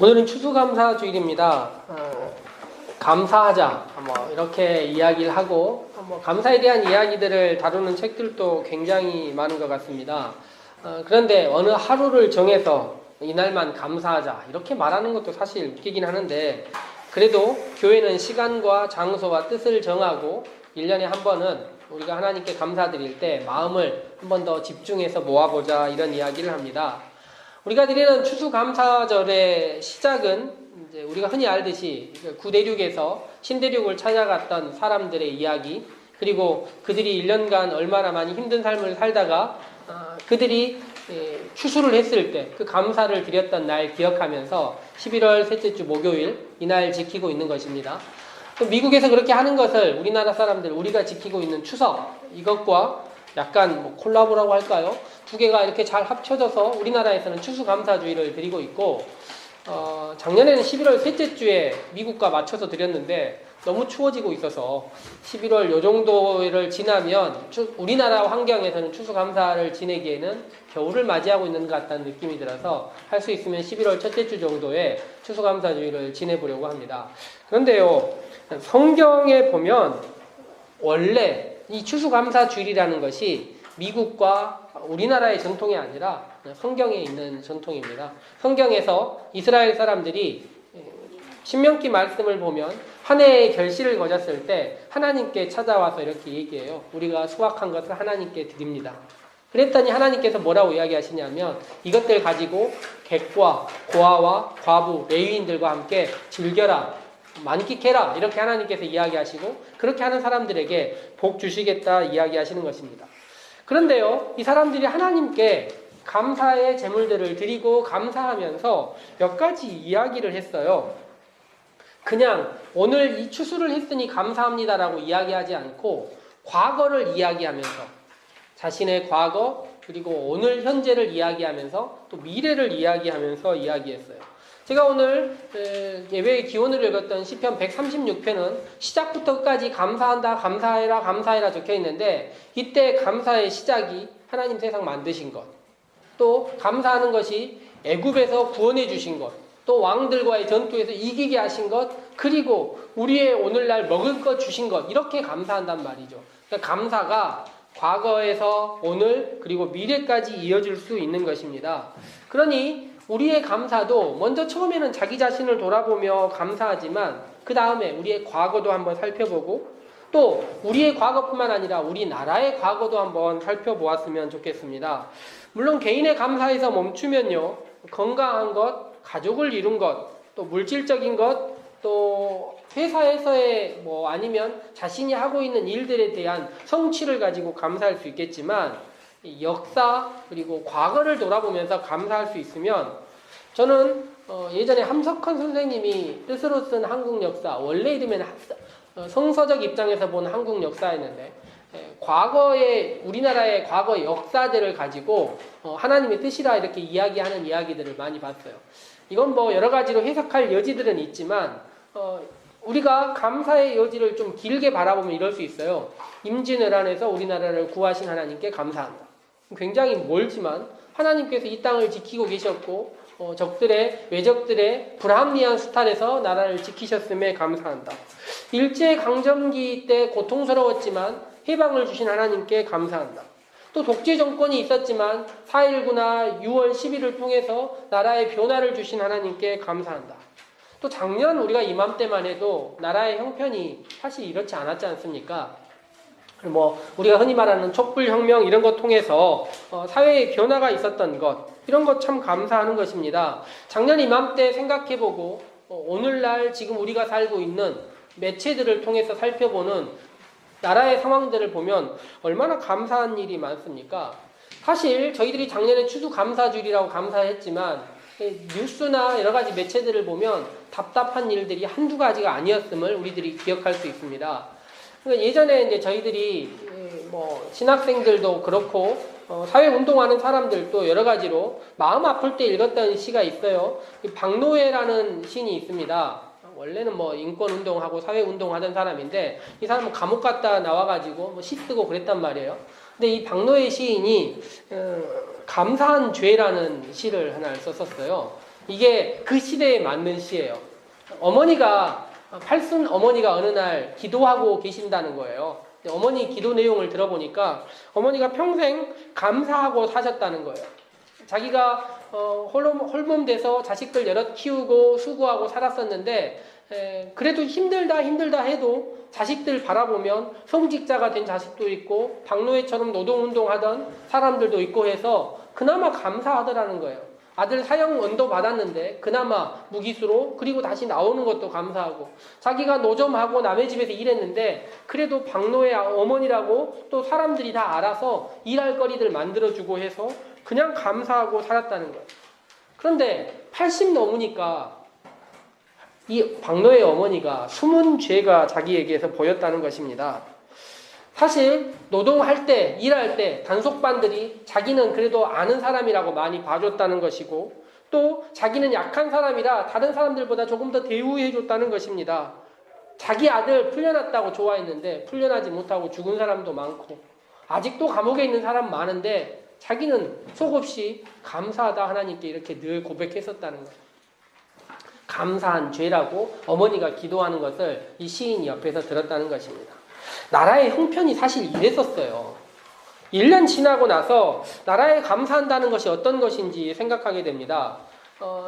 오늘은 추수감사주일입니다. 감사하자 이렇게 이야기를 하고 감사에 대한 이야기들을 다루는 책들도 굉장히 많은 것 같습니다. 그런데 어느 하루를 정해서 이날만 감사하자 이렇게 말하는 것도 사실 웃기긴 하는데, 그래도 교회는 시간과 장소와 뜻을 정하고 1년에 한 번은 우리가 하나님께 감사드릴 때 마음을 한 번 더 집중해서 모아보자 이런 이야기를 합니다. 우리가 드리는 추수감사절의 시작은 이제 우리가 흔히 알듯이 구대륙에서 신대륙을 찾아갔던 사람들의 이야기, 그리고 그들이 1년간 얼마나 많이 힘든 삶을 살다가 그들이 추수를 했을 때 그 감사를 드렸던 날 기억하면서 11월 셋째 주 목요일 이날 지키고 있는 것입니다. 또 미국에서 그렇게 하는 것을 우리나라 사람들, 우리가 지키고 있는 추석, 이것과 약간 콜라보라고 할까요? 두 개가 이렇게 잘 합쳐져서 우리나라에서는 추수감사주의를 드리고 있고, 작년에는 11월 셋째 주에 미국과 맞춰서 드렸는데 너무 추워지고 있어서 11월 요 정도를 지나면 우리나라 환경에서는 추수감사를 지내기에는 겨울을 맞이하고 있는 것 같다는 느낌이 들어서 할 수 있으면 11월 첫째 주 정도에 추수감사주의를 지내보려고 합니다. 그런데요, 성경에 보면 원래 이 추수감사주일이라는 것이 미국과 우리나라의 전통이 아니라 성경에 있는 전통입니다. 성경에서 이스라엘 사람들이 신명기 말씀을 보면 한 해의 결실을 거졌을 때 하나님께 찾아와서 이렇게 얘기해요. 우리가 수확한 것을 하나님께 드립니다. 그랬더니 하나님께서 뭐라고 이야기하시냐면 이것들 가지고 객과 고아와 과부, 레위인들과 함께 즐겨라, 만끽해라 이렇게 하나님께서 이야기하시고, 그렇게 하는 사람들에게 복 주시겠다 이야기하시는 것입니다. 그런데요, 이 사람들이 하나님께 감사의 제물들을 드리고 감사하면서 몇 가지 이야기를 했어요. 그냥 오늘 이 추수를 했으니 감사합니다라고 이야기하지 않고 과거를 이야기하면서 자신의 과거 그리고 오늘 현재를 이야기하면서 또 미래를 이야기하면서 이야기했어요. 제가 오늘 예배의 기원을 읽었던 시편 136편은 시작부터 끝까지 감사한다, 감사해라, 감사해라 적혀 있는데, 이때 감사의 시작이 하나님 세상 만드신 것, 또 감사하는 것이 애굽에서 구원해 주신 것, 또 왕들과의 전투에서 이기게 하신 것, 그리고 우리의 오늘날 먹을 것 주신 것, 이렇게 감사한단 말이죠. 그러니까 감사가 과거에서 오늘 그리고 미래까지 이어질 수 있는 것입니다. 그러니 우리의 감사도 먼저 처음에는 자기 자신을 돌아보며 감사하지만 그 다음에 우리의 과거도 한번 살펴보고, 또 우리의 과거뿐만 아니라 우리나라의 과거도 한번 살펴보았으면 좋겠습니다. 물론 개인의 감사에서 멈추면요, 건강한 것, 가족을 이룬 것, 또 물질적인 것, 또 회사에서의 아니면 자신이 하고 있는 일들에 대한 성취를 가지고 감사할 수 있겠지만, 역사 그리고 과거를 돌아보면서 감사할 수 있으면, 저는 예전에 함석헌 선생님이 뜻으로 쓴 한국 역사, 원래 이름에는 성서적 입장에서 본 한국 역사였는데, 과거의 우리나라의 과거 역사들을 가지고 하나님의 뜻이라 이렇게 이야기하는 이야기들을 많이 봤어요. 이건 여러 가지로 해석할 여지들은 있지만 우리가 감사의 여지를 좀 길게 바라보면 이럴 수 있어요. 임진왜란 안에서 우리나라를 구하신 하나님께 감사한다. 굉장히 멀지만 하나님께서 이 땅을 지키고 계셨고 적들의 외적들의 불합리한 수탈에서 나라를 지키셨음에 감사한다. 일제강점기 때 고통스러웠지만 해방을 주신 하나님께 감사한다. 또 독재 정권이 있었지만 4.19나 6월 10일을 통해서 나라의 변화를 주신 하나님께 감사한다. 또 작년 우리가 이맘때만 해도 나라의 형편이 사실 이렇지 않았지 않습니까? 우리가 흔히 말하는 촛불혁명 이런 것 통해서 사회의 변화가 있었던 것, 이런 것 참 감사하는 것입니다. 작년 이맘때 생각해보고 오늘날 지금 우리가 살고 있는 매체들을 통해서 살펴보는 나라의 상황들을 보면 얼마나 감사한 일이 많습니까? 사실 저희들이 작년에 추수감사주일이라고 감사했지만 뉴스나 여러 가지 매체들을 보면 답답한 일들이 한두 가지가 아니었음을 우리들이 기억할 수 있습니다. 그러니까 예전에 이제 저희들이 신학생들도 그렇고 사회운동하는 사람들도 여러 가지로 마음 아플 때 읽었던 시가 있어요. 박노해라는 시인이 있습니다. 원래는 인권운동하고 사회운동하던 사람인데 이 사람은 감옥 갔다 나와가지고 시 쓰고 그랬단 말이에요. 근데 이 박노해 시인이 감사한 죄라는 시를 하나 썼었어요. 이게 그 시대에 맞는 시예요. 팔순 어머니가 어느 날 기도하고 계신다는 거예요. 어머니 기도 내용을 들어보니까 어머니가 평생 감사하고 사셨다는 거예요. 자기가 홀몸 돼서 자식들 여럿 키우고 수고하고 살았었는데 그래도 힘들다 해도 자식들 바라보면 성직자가 된 자식도 있고 박노해처럼 노동운동하던 사람들도 있고 해서 그나마 감사하더라는 거예요. 아들 사형 언도 받았는데 그나마 무기수로 그리고 다시 나오는 것도 감사하고 자기가 노점하고 남의 집에서 일했는데 그래도 박노해 어머니라고 또 사람들이 다 알아서 일할 거리들 만들어주고 해서 그냥 감사하고 살았다는 거예요. 그런데 80 넘으니까 이 박노해 어머니가 숨은 죄가 자기에게서 보였다는 것입니다. 사실 노동할 때, 일할 때 단속반들이 자기는 그래도 아는 사람이라고 많이 봐줬다는 것이고 또 자기는 약한 사람이라 다른 사람들보다 조금 더 대우해줬다는 것입니다. 자기 아들 풀려났다고 좋아했는데 풀려나지 못하고 죽은 사람도 많고 아직도 감옥에 있는 사람 많은데 자기는 속없이 감사하다 하나님께 이렇게 늘 고백했었다는 거예요. 감사한 죄라고 어머니가 기도하는 것을 이 시인이 옆에서 들었다는 것입니다. 나라의 형편이 사실 이랬었어요. 1년 지나고 나서 나라에 감사한다는 것이 어떤 것인지 생각하게 됩니다.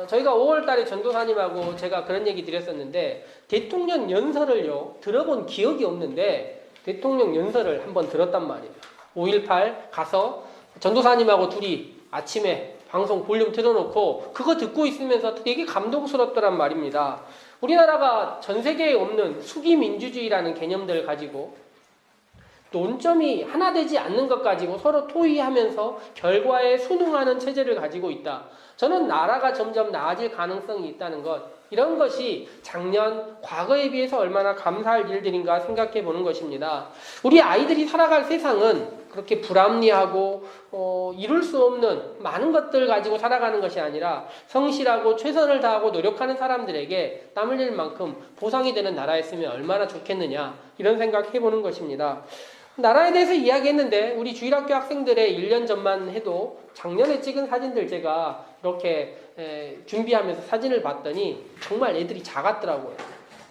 저희가 5월 달에 전도사님하고 제가 그런 얘기 드렸었는데 대통령 연설을요 들어본 기억이 없는데 대통령 연설을 한번 들었단 말이에요. 5.18 가서 전도사님하고 둘이 아침에 방송 볼륨 틀어놓고 그거 듣고 있으면서 되게 감동스럽더란 말입니다. 우리나라가 전 세계에 없는 수기민주주의라는 개념들을 가지고 논점이 하나 되지 않는 것 가지고 서로 토의하면서 결과에 순응하는 체제를 가지고 있다. 저는 나라가 점점 나아질 가능성이 있다는 것, 이런 것이 작년, 과거에 비해서 얼마나 감사할 일들인가 생각해 보는 것입니다. 우리 아이들이 살아갈 세상은 그렇게 불합리하고 이룰 수 없는 많은 것들 가지고 살아가는 것이 아니라 성실하고 최선을 다하고 노력하는 사람들에게 땀 흘릴 만큼 보상이 되는 나라였으면 얼마나 좋겠느냐, 이런 생각 해보는 것입니다. 나라에 대해서 이야기했는데 우리 주일학교 학생들의 1년 전만 해도 작년에 찍은 사진들 제가 이렇게 준비하면서 사진을 봤더니 정말 애들이 작았더라고요.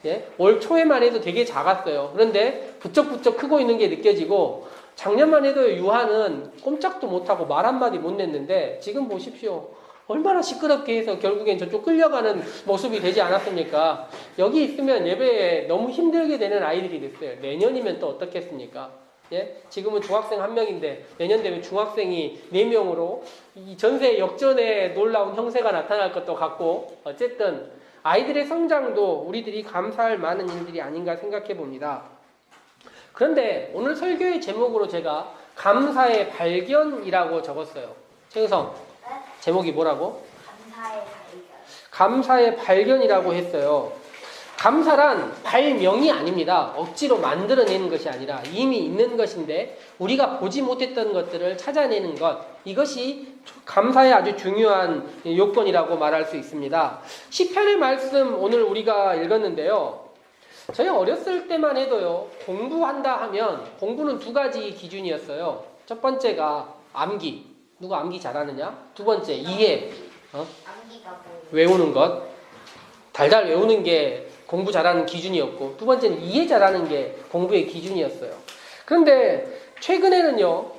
예? 올 초에만 해도 되게 작았어요. 그런데 부쩍부쩍 크고 있는 게 느껴지고 작년만 해도 유한은 꼼짝도 못하고 말 한마디 못 냈는데 지금 보십시오. 얼마나 시끄럽게 해서 결국엔 저쪽 끌려가는 모습이 되지 않았습니까? 여기 있으면 예배에 너무 힘들게 되는 아이들이 됐어요. 내년이면 또 어떻겠습니까? 예? 지금은 중학생 1명인데 내년 되면 중학생이 4명으로 이 전세 역전의 놀라운 형세가 나타날 것도 같고 어쨌든 아이들의 성장도 우리들이 감사할 많은 일들이 아닌가 생각해 봅니다. 그런데 오늘 설교의 제목으로 제가 감사의 발견이라고 적었어요. 최은성, 제목이 뭐라고? 감사의 발견이라고 했어요. 감사란 발명이 아닙니다. 억지로 만들어내는 것이 아니라 이미 있는 것인데 우리가 보지 못했던 것들을 찾아내는 것, 이것이 감사의 아주 중요한 요건이라고 말할 수 있습니다. 시편의 말씀 오늘 우리가 읽었는데요. 저희 어렸을 때만 해도요, 공부한다 하면 공부는 2가지 기준이었어요. 첫 번째가 암기. 누가 암기 잘하느냐? 2번째 이해. 외우는 것. 달달 외우는 게 공부 잘하는 기준이었고 2번째는 이해 잘하는 게 공부의 기준이었어요. 그런데 최근에는요,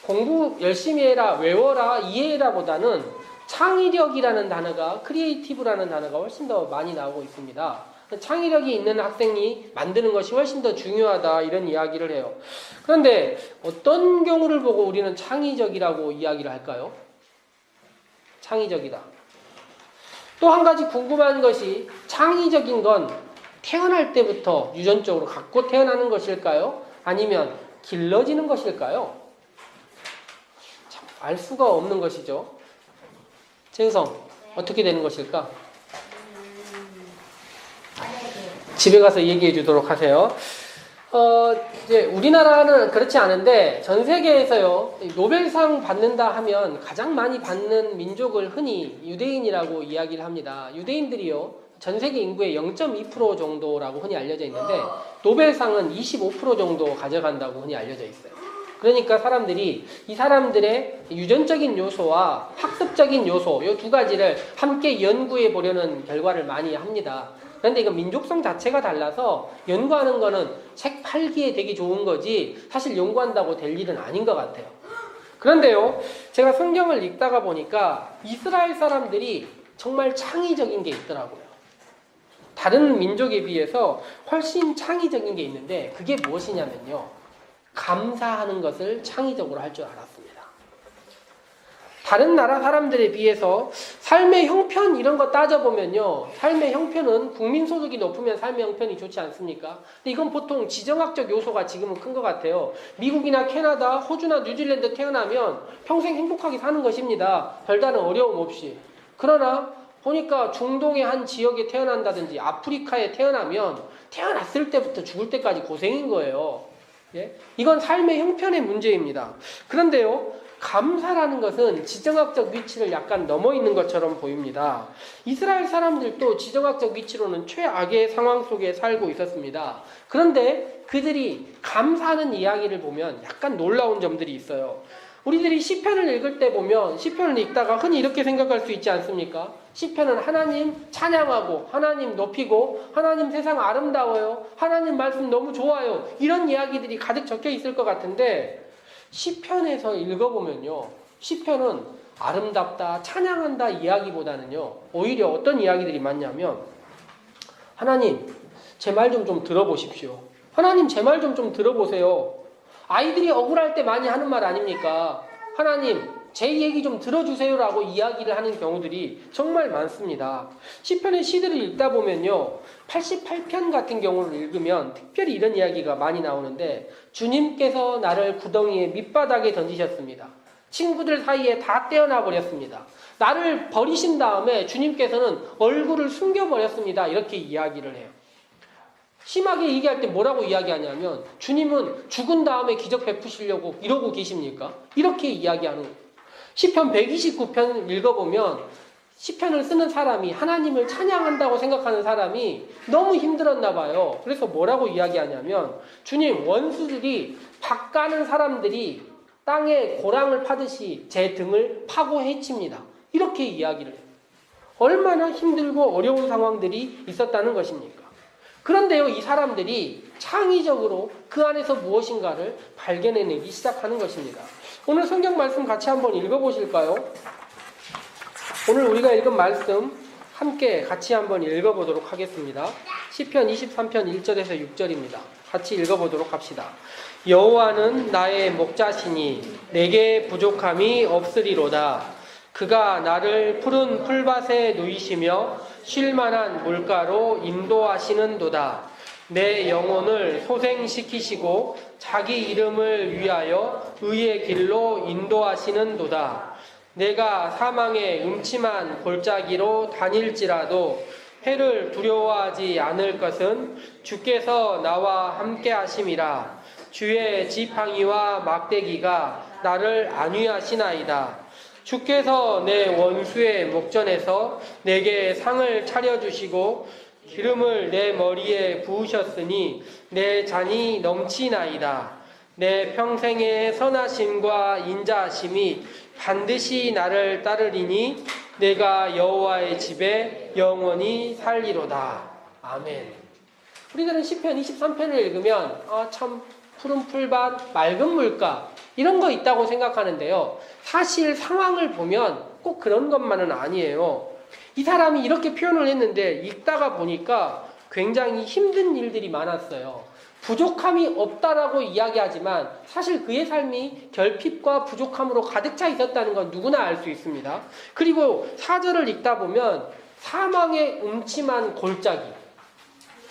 공부 열심히 해라, 외워라, 이해해라 보다는 창의력이라는 단어가, 크리에이티브라는 단어가 훨씬 더 많이 나오고 있습니다. 창의력이 있는 학생이 만드는 것이 훨씬 더 중요하다, 이런 이야기를 해요. 그런데 어떤 경우를 보고 우리는 창의적이라고 이야기를 할까요? 창의적이다. 또 한 가지 궁금한 것이 창의적인 건 태어날 때부터 유전적으로 갖고 태어나는 것일까요? 아니면 길러지는 것일까요? 참, 알 수가 없는 것이죠. 최은성, 네. 어떻게 되는 것일까? 집에 가서 얘기해 주도록 하세요. 이제 우리나라는 그렇지 않은데 전 세계에서요, 노벨상 받는다 하면 가장 많이 받는 민족을 흔히 유대인이라고 이야기를 합니다. 유대인들이요, 전 세계 인구의 0.2% 정도라고 흔히 알려져 있는데 노벨상은 25% 정도 가져간다고 흔히 알려져 있어요. 그러니까 사람들이 이 사람들의 유전적인 요소와 학습적인 요소 이 두 가지를 함께 연구해 보려는 결과를 많이 합니다. 그런데 이거 민족성 자체가 달라서 연구하는 거는 책 팔기에 되게 좋은 거지 사실 연구한다고 될 일은 아닌 것 같아요. 그런데요, 제가 성경을 읽다가 보니까 이스라엘 사람들이 정말 창의적인 게 있더라고요. 다른 민족에 비해서 훨씬 창의적인 게 있는데 그게 무엇이냐면요, 감사하는 것을 창의적으로 할 줄 알았습니다. 다른 나라 사람들에 비해서 삶의 형편 이런 거 따져보면요, 삶의 형편은 국민소득이 높으면 삶의 형편이 좋지 않습니까? 근데 이건 보통 지정학적 요소가 지금은 큰 것 같아요. 미국이나 캐나다, 호주나 뉴질랜드 태어나면 평생 행복하게 사는 것입니다. 별다른 어려움 없이. 그러나 보니까 중동의 한 지역에 태어난다든지 아프리카에 태어나면 태어났을 때부터 죽을 때까지 고생인 거예요. 예? 이건 삶의 형편의 문제입니다. 그런데요, 감사라는 것은 지정학적 위치를 약간 넘어 있는 것처럼 보입니다. 이스라엘 사람들도 지정학적 위치로는 최악의 상황 속에 살고 있었습니다. 그런데 그들이 감사하는 이야기를 보면 약간 놀라운 점들이 있어요. 우리들이 시편을 읽을 때 보면 시편을 읽다가 흔히 이렇게 생각할 수 있지 않습니까? 시편은 하나님 찬양하고 하나님 높이고 하나님 세상 아름다워요, 하나님 말씀 너무 좋아요, 이런 이야기들이 가득 적혀 있을 것 같은데 시편에서 읽어보면요, 시편은 아름답다, 찬양한다 이야기보다는요, 오히려 어떤 이야기들이 많냐면 하나님 제 말 좀 들어보십시오. 하나님 제 말 좀 들어보세요. 아이들이 억울할 때 많이 하는 말 아닙니까? 하나님 제 얘기 좀 들어주세요라고 이야기를 하는 경우들이 정말 많습니다. 시편의 시들을 읽다 보면요, 88편 같은 경우를 읽으면 특별히 이런 이야기가 많이 나오는데, 주님께서 나를 구덩이에 밑바닥에 던지셨습니다. 친구들 사이에 다 떼어놔 버렸습니다. 나를 버리신 다음에 주님께서는 얼굴을 숨겨버렸습니다. 이렇게 이야기를 해요. 심하게 얘기할 때 뭐라고 이야기하냐면 주님은 죽은 다음에 기적 베푸시려고 이러고 계십니까? 이렇게 이야기하는 거예요. 시편 129편 읽어보면 시편을 쓰는 사람이 하나님을 찬양한다고 생각하는 사람이 너무 힘들었나 봐요. 그래서 뭐라고 이야기하냐면 주님, 원수들이 밭가는 사람들이 땅에 고랑을 파듯이 제 등을 파고 해칩니다. 이렇게 이야기를 해요. 얼마나 힘들고 어려운 상황들이 있었다는 것입니까? 그런데요, 이 사람들이 창의적으로 그 안에서 무엇인가를 발견해내기 시작하는 것입니다. 오늘 성경 말씀 같이 한번 읽어보실까요? 오늘 우리가 읽은 말씀 함께 같이 한번 읽어보도록 하겠습니다. 시편 23편 1절에서 6절입니다. 같이 읽어보도록 합시다. 여호와는 나의 목자시니 내게 부족함이 없으리로다. 그가 나를 푸른 풀밭에 누이시며 쉴만한 물가로 인도하시는도다. 내 영혼을 소생시키시고 자기 이름을 위하여 의의 길로 인도하시는도다. 내가 사망의 음침한 골짜기로 다닐지라도 해를 두려워하지 않을 것은 주께서 나와 함께 하심이라. 주의 지팡이와 막대기가 나를 안위하시나이다. 주께서 내 원수의 목전에서 내게 상을 차려주시고 기름을 내 머리에 부으셨으니 내 잔이 넘치나이다. 내 평생의 선하심과 인자하심이 반드시 나를 따르리니 내가 여호와의 집에 영원히 살리로다. 아멘. 우리들은 시편 23편을 읽으면 참 푸른 풀밭, 맑은 물가 이런 거 있다고 생각하는데요. 사실 상황을 보면 꼭 그런 것만은 아니에요. 이 사람이 이렇게 표현을 했는데 읽다가 보니까 굉장히 힘든 일들이 많았어요. 부족함이 없다라고 이야기하지만 사실 그의 삶이 결핍과 부족함으로 가득 차 있었다는 건 누구나 알 수 있습니다. 그리고 4절을 읽다 보면 사망의 음침한 골짜기,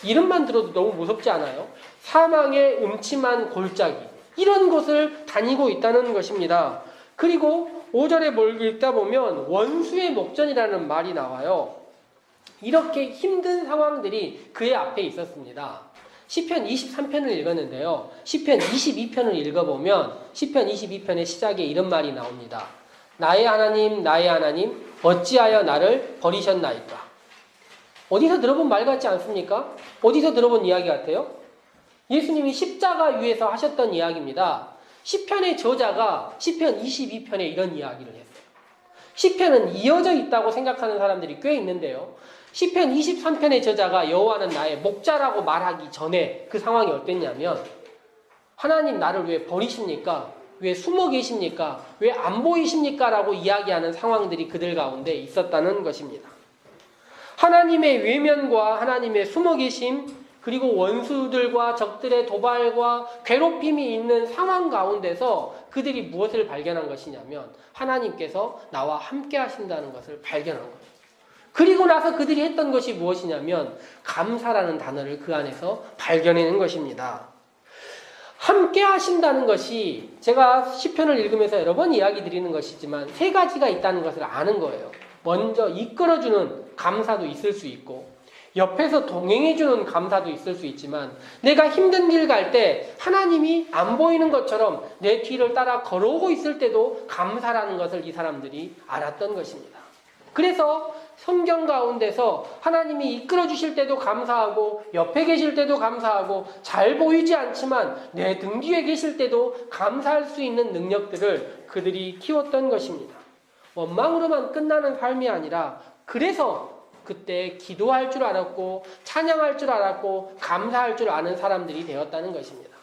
이름만 들어도 너무 무섭지 않아요? 사망의 음침한 골짜기, 이런 곳을 다니고 있다는 것입니다. 그리고 5절에 뭘 읽다 보면 원수의 목전이라는 말이 나와요. 이렇게 힘든 상황들이 그의 앞에 있었습니다. 시편 23편을 읽었는데요. 시편 22편을 읽어보면 시편 22편의 시작에 이런 말이 나옵니다. 나의 하나님, 나의 하나님, 어찌하여 나를 버리셨나이까? 어디서 들어본 말 같지 않습니까? 어디서 들어본 이야기 같아요? 예수님이 십자가 위에서 하셨던 이야기입니다. 시편의 저자가 시편 22편에 이런 이야기를 했어요. 시편은 이어져 있다고 생각하는 사람들이 꽤 있는데요. 시편 23편의 저자가 여호와는 나의 목자라고 말하기 전에 그 상황이 어땠냐면, 하나님 나를 왜 버리십니까? 왜 숨어 계십니까? 왜 안 보이십니까? 라고 이야기하는 상황들이 그들 가운데 있었다는 것입니다. 하나님의 외면과 하나님의 숨어 계심, 그리고 원수들과 적들의 도발과 괴롭힘이 있는 상황 가운데서 그들이 무엇을 발견한 것이냐면, 하나님께서 나와 함께 하신다는 것을 발견한 거예요. 그리고 나서 그들이 했던 것이 무엇이냐면 감사라는 단어를 그 안에서 발견해낸 것입니다. 함께 하신다는 것이, 제가 시편을 읽으면서 여러 번 이야기 드리는 것이지만 세 가지가 있다는 것을 아는 거예요. 먼저 이끌어주는 감사도 있을 수 있고, 옆에서 동행해주는 감사도 있을 수 있지만, 내가 힘든 길 갈 때 하나님이 안 보이는 것처럼 내 뒤를 따라 걸어오고 있을 때도 감사라는 것을 이 사람들이 알았던 것입니다. 그래서 성경 가운데서 하나님이 이끌어 주실 때도 감사하고, 옆에 계실 때도 감사하고, 잘 보이지 않지만 내 등 뒤에 계실 때도 감사할 수 있는 능력들을 그들이 키웠던 것입니다. 원망으로만 끝나는 삶이 아니라, 그래서 그때 기도할 줄 알았고, 찬양할 줄 알았고, 감사할 줄 아는 사람들이 되었다는 것입니다.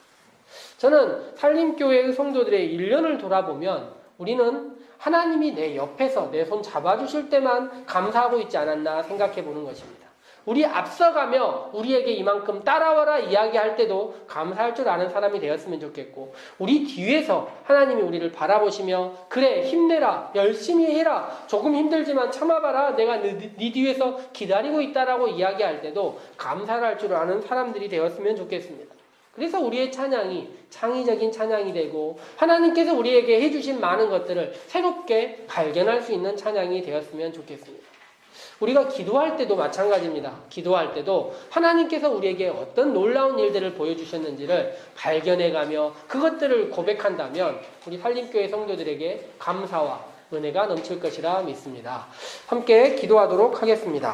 저는 산림교회의 성도들의 1년을 돌아보면 우리는 하나님이 내 옆에서 내 손 잡아주실 때만 감사하고 있지 않았나 생각해 보는 것입니다. 우리 앞서가며 우리에게 이만큼 따라와라 이야기할 때도 감사할 줄 아는 사람이 되었으면 좋겠고, 우리 뒤에서 하나님이 우리를 바라보시며 그래 힘내라, 열심히 해라, 조금 힘들지만 참아봐라, 내가 네 뒤에서 기다리고 있다라고 이야기할 때도 감사를 할 줄 아는 사람들이 되었으면 좋겠습니다. 그래서 우리의 찬양이 창의적인 찬양이 되고, 하나님께서 우리에게 해주신 많은 것들을 새롭게 발견할 수 있는 찬양이 되었으면 좋겠습니다. 우리가 기도할 때도 마찬가지입니다. 기도할 때도 하나님께서 우리에게 어떤 놀라운 일들을 보여주셨는지를 발견해가며 그것들을 고백한다면 우리 산림교회 성도들에게 감사와 은혜가 넘칠 것이라 믿습니다. 함께 기도하도록 하겠습니다.